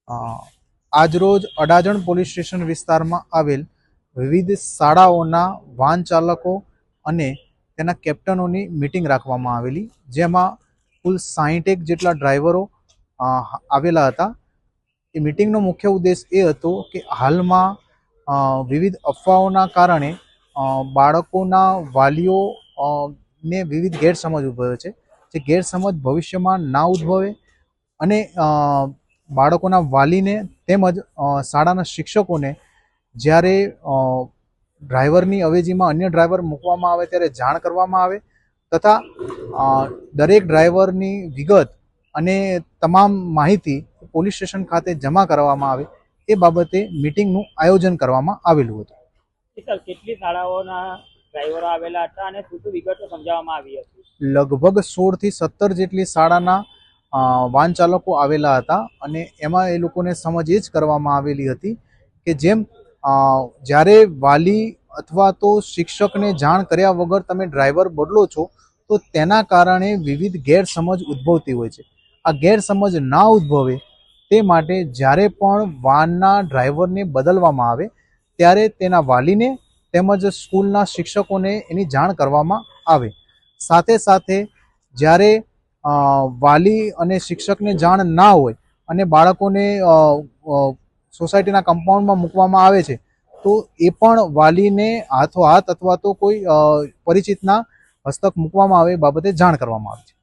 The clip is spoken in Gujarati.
આજરોજ અડાજણ પોલીસ સ્ટેશન વિસ્તારમાં આવેલ વિવિધ શાળાઓના વાહન ચાલકો અને તેના કેપ્ટનોની મિટિંગ રાખવામાં આવેલી, જેમાં કુલ 60 જેટલા ડ્રાઈવરો આવેલા હતા. એ મિટિંગનો મુખ્ય ઉદ્દેશ એ હતો કે હાલમાં વિવિધ અફવાઓના કારણે બાળકોના વાલીઓ ને વિવિધ ગેરસમજ ઉદ્ભવે છે. જે ગેરસમજ ભવિષ્યમાં ના ઉદ્ભવે અને બાળકોના વાલીને તેમજ શાળાના શિક્ષકોને જ્યારે ડ્રાઈવરની અવેજીમાં અન્ય ડ્રાઈવર મૂકવામાં આવે ત્યારે જાણ કરવામાં આવે તથા દરેક ડ્રાઈવરની વિગત અને તમામ માહિતી પોલીસ સ્ટેશન ખાતે જમા કરવામાં આવે એ બાબતે મિટિંગનું આયોજન કરવામાં આવેલું હતું. કેટલી શાળાઓના ડ્રાઈવરો આવેલા હતા અને શું વિગતો સમજાવવામાં આવી હતી? લગભગ 16 થી 17 જેટલી શાળાના વાહન ચાલકો આવેલા હતા અને એમાં એ લોકોને સમજ એ જ કરવામાં આવેલી હતી કે જેમ જ્યારે વાલી અથવા તો શિક્ષકને જાણ કર્યા વગર તમે ડ્રાઈવર બદલો છો તો તેના કારણે વિવિધ ગેરસમજ ઉદ્ભવતી હોય છે. આ ગેરસમજ ના ઉદ્ભવે તે માટે જ્યારે પણ વાહનના ડ્રાઈવરને બદલવામાં આવે ત્યારે તેના વાલીને તેમજ સ્કૂલના શિક્ષકોને એની જાણ કરવામાં આવે. સાથે સાથે જ્યારે વાલી અને શિક્ષકને જાણ ના હોય અને બાળકોને સોસાયટીના કમ્પાઉન્ડમાં મૂકવામાં આવે છે તો એ પણ વાલીને હાથોહાથ અથવા તો કોઈ પરિચિતના હસ્તક મૂકવામાં આવે એ બાબતે જાણ કરવામાં આવે છે.